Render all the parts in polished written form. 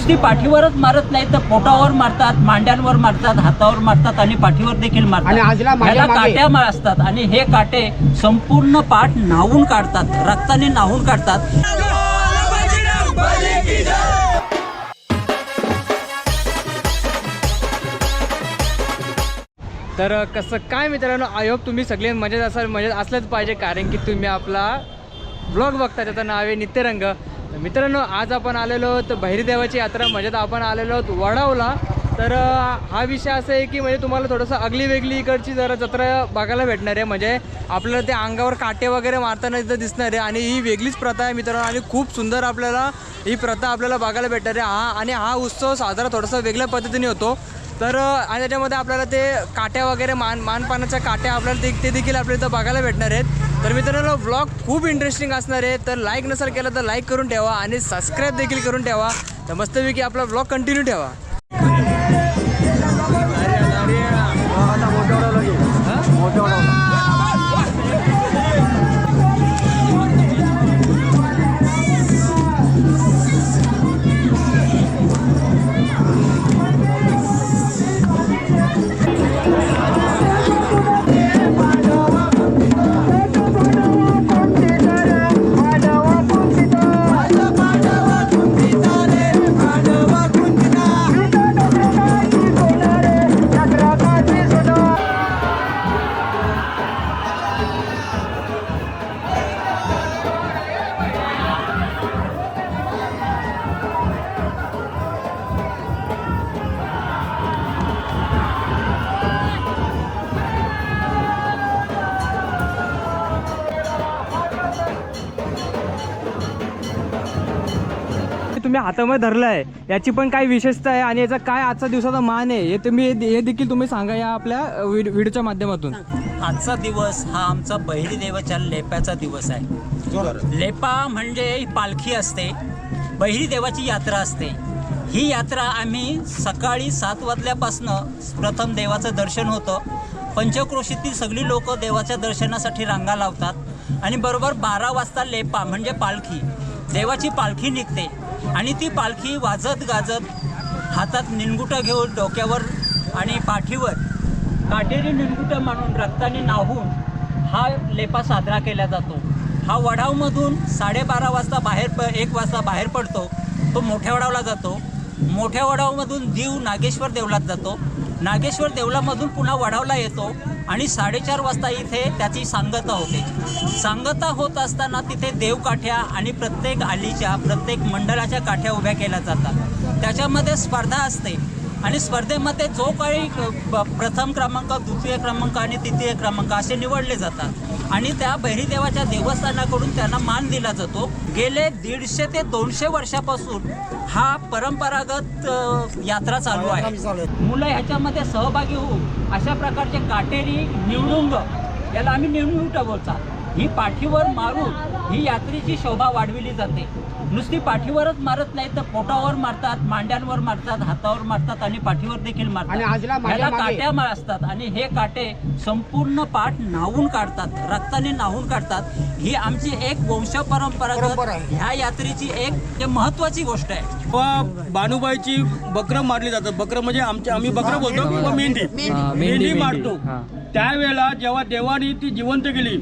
नुसती पाठीवरच मारत नाही तर पोटावर मारतात, मांड्यांवर मारतात, हातावर मारतात आणि पाठीवर देखील मारतात. ह्याला काट्या असतात आणि हे काटे संपूर्ण पाठ न्हावून काढतात, रक्ताने न्हावून काढतात. तर कसं काय मित्रांनो, आय होप तुम्ही सगळे मजेत असाल, मजेत असलंच पाहिजे, कारण की तुम्ही आपला ब्लॉग बघता, त्याचं नाव आहे नित्यरंग. तर मित्रांनो, आज आपण आलेलो आहोत बहिरीदेवाची यात्रा, म्हणजे आपण आलेलो आहोत वडावला. तर हा विषय असा आहे की म्हणजे तुम्हाला थोडंसं आगली वेगळी इकडची जरा जत्रा बघायला भेटणार आहे. म्हणजे आपल्याला ते अंगावर काटे वगैरे मारताना इथं दिसणार आहे आणि ही वेगळीच प्रथा आहे मित्रांनो, आणि खूप सुंदर आपल्याला ही प्रथा आपल्याला बघायला भेटणार आहे. हा उत्सव साजरा थोडासा वेगळ्या पद्धतीने होतो. तर आणि त्याच्यामध्ये आपल्याला ते काट्या वगैरे मानपानाच्या काट्या आपल्याला ते देखील आपल्याला इथं बघायला भेटणार आहेत. तर मित्रांनो, व्लॉग खूप इंटरेस्टिंग असणार आहे. तर लाईक नसेल केलं तर लाईक करून ठेवा आणि सबस्क्राईब देखील करून ठेवा. तर मस्तपैकी आपला व्लॉग कंटिन्यू ठेवा. तुम्ही हातामध्ये धरलं आहे, याची पण काय विशेषता आहे आणि याचा काय आजचा दिवसाचा मान आहे हे देखील तुम्ही सांगा या आपल्या व्हिडिओच्या माध्यमातून. आजचा दिवस हा आमचा बहिरीदेवाच्या लेप्याचा दिवस आहे. लेपा म्हणजे पालखी असते, बहिरीदेवाची यात्रा असते. ही यात्रा आम्ही सकाळी 7 वाजल्यापासनं प्रथम देवाचं दर्शन होतं. पंचक्रोशीतील सगळी लोक देवाच्या दर्शनासाठी रांगा लावतात आणि बरोबर 12 वाजता लेपा म्हणजे पालखी, देवाची पालखी निघते आणि ती पालखी वाजत गाजत हातात निनगुटं घेऊन डोक्यावर आणि पाठीवर काटेरी निनगुटं मानून रक्ताने न्हावून हा लेपा साजरा केला जातो. हा वडावमधून 12:30 वाजता 1 वाजता बाहेर पडतो. तो मोठ्या वडावला जातो. मोठ्या वडावमधून दीव नागेश्वर देवळात जातो. नागेश्वर देवळामधून पुन्हा वडावला येतो आणि 4:30 वाजता इथे त्याची सांगता होते. सांगता होत असताना तिथे देवकाठ्या आणि प्रत्येक आलीच्या प्रत्येक मंडळाच्या काठ्या उभ्या केल्या जातात. त्याच्यामध्ये स्पर्धा असते आणि स्पर्धेमध्ये जो काही प्रथम क्रमांक, द्वितीय क्रमांक आणि तृतीय क्रमांक असे निवडले जातात आणि त्या बहिरीदेवाच्या देवस्थानाकडून त्यांना मान दिला जातो. गेले 150 ते 200 वर्षापासून हा परंपरागत यात्रा चालू आहे. मुलं ह्याच्यामध्ये सहभागी होऊन अशा प्रकारचे काटेरी निवडुंग, याला आम्ही निवडुंग बोलतात, ही पाठीवर मारून ही यात्रेची शोभा वाढविली जाते. नुसती पाठीवरच मारत नाही तर पोटावर मारतात, मांड्यांवर मारतात, हातावर मारतात आणि पाठीवर देखील मारतात. ह्याला काट्या असतात आणि हे काटे संपूर्ण पाठ न्हावून काढतात, रक्ताने न्हावून काढतात. ही आमची एक वंश परंपरागत ह्या यात्रेची एक महत्वाची गोष्ट आहे. बानुबाईची बकरं मारली जातात. बकरं म्हणजे आम्ही बकरं बोलतो किंवा मेंढी मारतो. त्यावेळेला जेव्हा देवानी ती जिवंत केली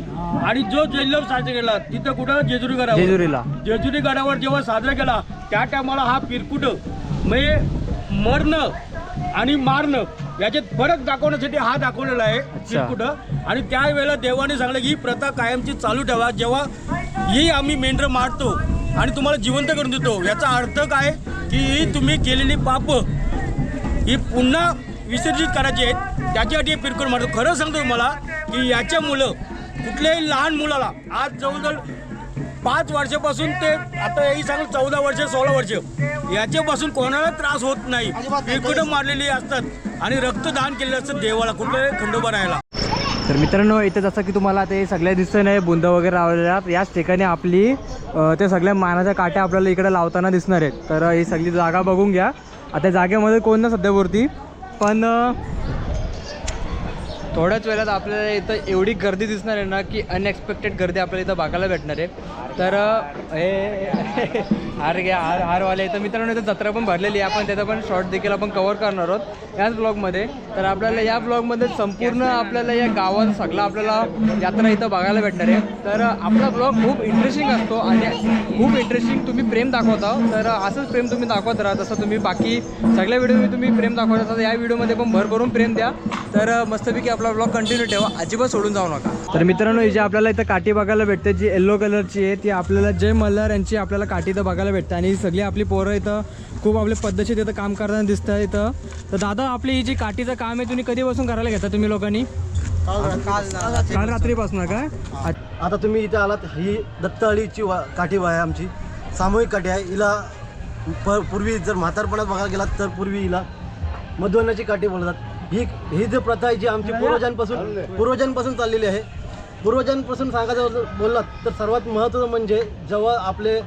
आणि जो जल्लोष साजरा केला तिथं कुठं जेजुरी गडावर जेव्हा साजरा केला त्या टायमाला हा पिरकुट म्हणजे मरणं आणि मारणं याच्यात फरक दाखवण्यासाठी हा दाखवलेला आहे पिरकुट. आणि त्यावेळेला देवाने सांगलं की ही प्रथा कायमची चालू ठेवा. जेव्हा ही आम्ही मेंढरं मारतो आणि तुम्हाला जिवंत करून देतो, याचा अर्थ काय की ही तुम्ही केलेली पाप ही पुन्हा विसर्जित करायची आहेत, त्याच्यासाठी पिरकुट मारतो. खरं सांगतो तुम्हाला की याच्या मुलं कुठल्याही लहान मुलाला आज जवळजवळ 5 वर्षापासून ते आता हे सांग 14 वर्ष 16 वर्ष याच्यापासून कोणाला त्रास होत नाही. पिरकुटं मारलेली असतात आणि रक्तदान केलेलं असतं देवाला, कुठल्याही खंडोबा राहायला. तर मित्रांनो, इथे जसं की तुम्हाला ते सगळ्या दिसतं नाही बुंदा वगैरे लावलेल्या, याच ठिकाणी आपली ते सगळ्या मानाच्या काट्या आपल्याला इकडे लावताना दिसणार आहेत. तर ही सगळी जागा बघून घ्या. आता जागेमध्ये कोण ना सध्यावरती, पण थोड्याच वेळात आपल्याला इथं एवढी गर्दी दिसणार आहे ना की अनएक्सपेक्टेड गर्दी आपल्याला इथं बघायला भेटणार आहे. तर हे हार घ्या हारवाले. तर मित्रांनो इथं जत्रा पण भरलेली आहे, आपण त्याचा पण शॉर्ट देखील आपण कव्हर करणार आहोत याच ब्लॉगमध्ये. तर आपल्याला या ब्लॉगमध्ये संपूर्ण आपल्याला या गावात सगळं आपल्याला यात्रा इथं बघायला भेटणार आहे. तर आपला ब्लॉग खूप इंटरेस्टिंग असतो आणि खूप इंटरेस्टिंग तुम्ही प्रेम दाखवता. तर असंच प्रेम तुम्ही दाखवत राहा, जसं तुम्ही बाकी सगळ्या व्हिडिओमध्ये तुम्ही प्रेम दाखवत असता. या व्हिडिओमध्ये पण भरभरून प्रेम द्या. तर मस्तपैकी आपला ब्लॉग कंटिन्यू ठेवा, अजिबात सोडून जाऊ नका. तर मित्रांनो ही जी आपल्याला इथं काठी बघायला भेटते, जी येल्लो कलरची आहे, ती आपल्याला जय मल्हार यांची आपल्याला काठी इथं बघायला भेटते. आणि सगळी आपली पोरं इथं खूप आपले पद्धतशीर इथं काम करताना दिसतं इथं. तर दादा आपली ही जी काठीचं काम आहे तुम्ही कधीपासून करायला घेता तुम्ही लोकांनी? काल रात्रीपासून काय? आता तुम्ही इथे आलात, ही दत्तहळीची काठी आहे आमची, सामूहिक काठी आहे. हिला पूर्वी जर म्हातारपणात बघायला गेलात तर पूर्वी हिला मधुवनाची काठी बोलतात. ही जी प्रथा आहे जी आमची पूर्वजांपासून चाललेली आहे. पूर्वजांपासून सांगायचं बोललात तर सर्वात महत्त्वाचं म्हणजे जेव्हा आपले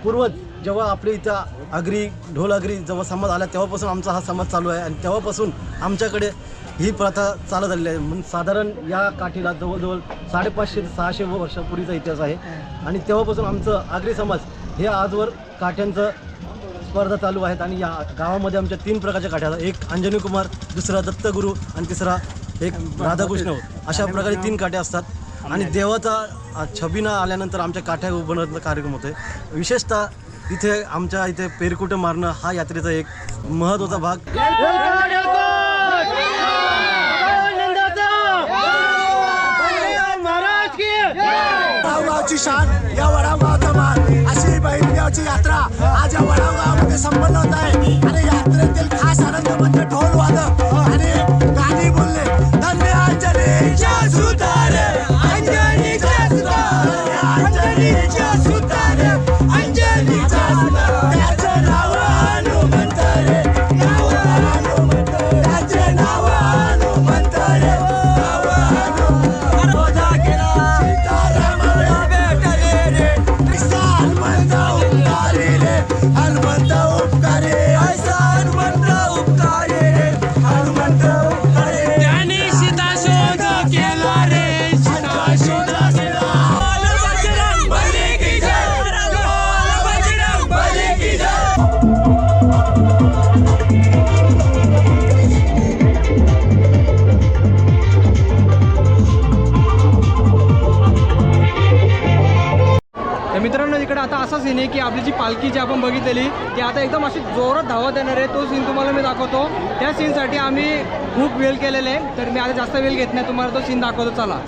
पूर्वज जेव्हा आपले इथं आगरी ढोल आगरी जेव्हा समाज आला तेव्हापासून आमचा हा समाज चालू आहे. आणि तेव्हापासून आमच्याकडे ही प्रथा चालत आलेली आहे. म्हणून साधारण या काठीला जवळजवळ 550 ते 600 वर्षापूर्वीचा इतिहास आहे. आणि तेव्हापासून आमचं आगरी समाज हे आजवर काठ्यांचं स्पर्धा चालू आहेत. आणि या गावामध्ये आमच्या 3 प्रकारच्या काठ्या आहेत. एक अंजनी कुमार, दुसरा दत्तगुरू आणि तिसरा एक राधाकृष्ण. अशा प्रकारे 3 काठ्या असतात. आणि देवाचा छबिना आल्यानंतर आमच्या काठ्या उभारण्याचा कार्यक्रम होतो. विशेषतः इथे आमच्या इथे पेरकुटं मारणं हा यात्रेचा एक महत्त्वाचा भाग. वडावगावची शान, या वडावगावचा मान, अशी बहिणदेवाची यात्रा आज या वडावगावामध्ये संपन्न होत आहे. आणि यात्रेतील खास आनंद म्हणजे ढोल वादक आणि गाणी बोलणे. धन्य अंजनीच्या सुतारे, अंजनीच्या सुतारे, अंजनीच्या सुतारे, अंजनीच्या सुतारे. त्याचं नाव हनुमंत रे, नाव हनुमंत, त्याचे नाव हनुमंत रे, नाव हनुमंत. रोजा केला सीतारामाला भेटले रे, ऐसा हनुमंत उपकारी रे, हनुमंत उपकारी, ऐसा हनुमंत उपकारी रे, हनुमंत उपकारी. त्यांनी सीता शोध केला रे, सीता शोध केला. बजरंग बली की जय, बजरंग बली की जय. तर मित्रांनो इकडे आता असा सीन आहे की आपली जी पालखी जी आपण बघितलेली ती आता एकदम अशी जोरात धावत येणार आहे. तो सीन तुम्हाला मी दाखवतो. त्या सीनसाठी आम्ही खूप वेळ केलेले आहे. तर मी आता जास्त वेळ घेत नाही, तुम्हाला तो सीन दाखवतो. चला.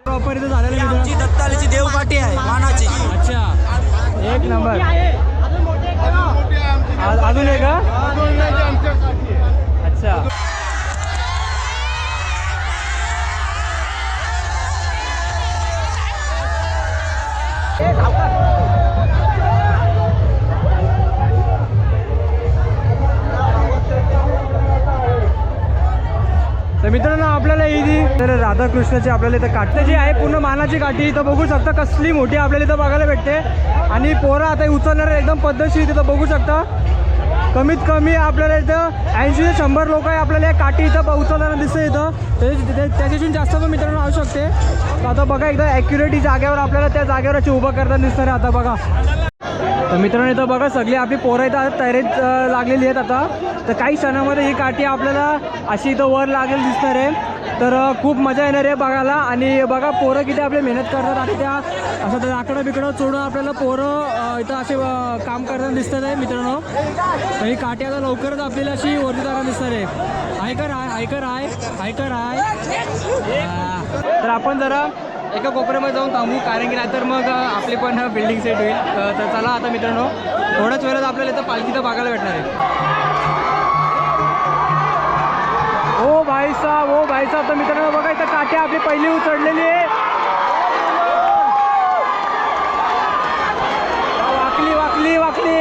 प्रॉपर इथं झालेलं आहे. आमची दत्तालीची देवकाठी आहे मानाची. अच्छा, एक नंबर. अजून एक का? अच्छा. तर मित्रांनो आपल्याला ही जी तर राधाकृष्णाची आपल्याला इथं काठी जी आहे पूर्ण मानाची काठी इथं बघू शकता कसली मोठी आपल्याला इथं बघायला भेटते. आणि पोरं आता उचलणार एकदम पद्धतशीर तिथं बघू शकता कमीत कमी आपल्याला इथं 80 ते 100 लोक आहे आपल्याला या काठी इथं पोहोचवताना दिसतं इथं. त्याच्यातून जास्त पण मित्रांनो असू शकते. तर आता बघा एकदा ॲक्युरेट ही जागेवर आपल्याला त्या जागेवर अशी उभं करताना दिसणार आहे. आता बघा तर मित्रांनो इथं बघा सगळी आपली पोरं इथं तयारीत लागलेली आहेत आता. तर काही क्षणामध्ये ही काठी आपल्याला अशी इथं वर लागेल दिसणार आहे. तर खूप मजा येणार आहे बघायला. आणि बघा पोरं किती आपले मेहनत करतात आणि त्या असं तर लाकडं बिकडं सोडून आपल्याला पोरं इथं असे काम करताना दिसतात आहे मित्रांनो. तर ही काठी आता लवकरच आपल्याला अशी वरती जागा दिसणार आहे. हायकर तर आपण जरा एका कोपऱ्यामध्ये जाऊन थांबू कारण की नाहीतर मग आपली पण बिल्डिंग सेट होईल. तर चला आता मित्रांनो थोड्याच वेळात आपल्याला इथं पालखी तर बघायला भेटणार आहे. ओ भाई साहब तर मित्रांनो बघा इथं काठी आपली पहिली उचललेली आहे. वाकली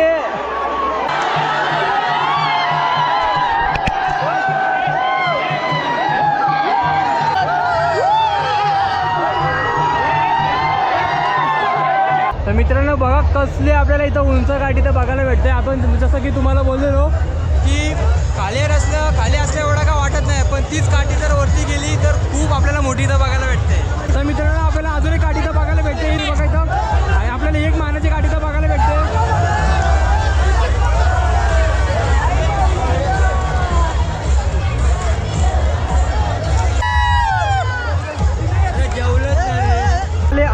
तर मित्रांनो बघा कसली आपल्याला इथं उंच काठी तर बघायला भेटते. आपण जसं की तुम्हाला बोललेलो की खाली असल्या एवढा का वाटत नाही, पण तीच काठी जर वरती गेली तर खूप आपल्याला मोठी इथं बघायला भेटते. तर मित्रांनो आपल्याला अजून एक काठी तर बघायला भेटते. ही बघा इथं आणि आपल्याला एक मानाची काठी तर बघायला भेटते.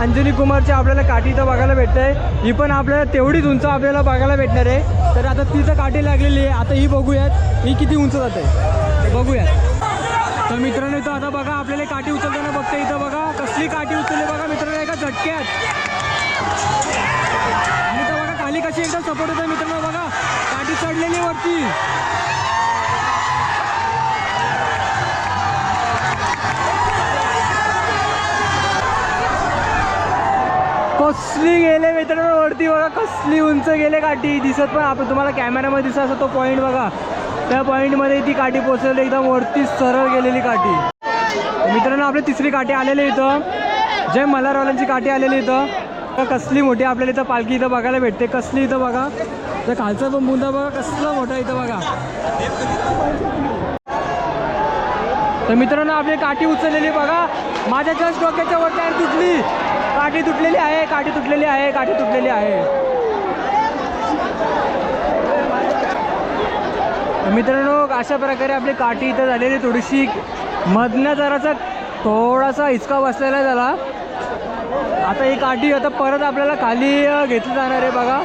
अंजनी कुमारची आपल्याला काठी इथं बघायला भेटते. ही पण आपल्याला तेवढीच उंच आपल्याला बघायला भेटणार आहे. तर आता तिथं काठी लागलेली आहे. आता ही बघूयात ही किती उंच जाते ते बघूयात. तर मित्रांनो इथं आता बघा आपल्याला काठी उचलताना बघते. इथं बघा कसली काठी उचलली बघा मित्रांनो एका झटक्यात. आणि इथं बघा खाली कशी एकदम सपोर्ट होतं मित्रांनो. बघा काठी चढलेली वरती. कसली गेले मित्रांनो वरती बघा कसली उंच गेले काठी. दिसत पण आपण तुम्हाला कॅमेऱ्यामध्ये दिसत असं तो पॉईंट बघा. त्या पॉईंटमध्ये ती काठी पोचलेली एकदम वरती सरळ गेलेली काठी. मित्रांनो आपली तिसरी काठी आलेली इथं. जय मल्हारवाल्यांची काठी आलेली इथं. तर कसली मोठी आपल्याला इथं पालखी इथं बघायला भेटते. कसली इथं बघा तर खालचा पण बुंदा बघा कसला मोठा इथं बघा. तर मित्रांनो आपली काठी उचललेली बघा माझ्या जस्ट डोक्याच्या वरती आणि तुटली. काठी तुटलेली आहे. मित्रांनो अशा प्रकारे आपली काठी इथं झालेली थोडीशी मधनं जरासा थोडासा हिचका बसलेला झाला. आता ही काठी आता परत आपल्याला खाली घेतली जाणार आहे बघा.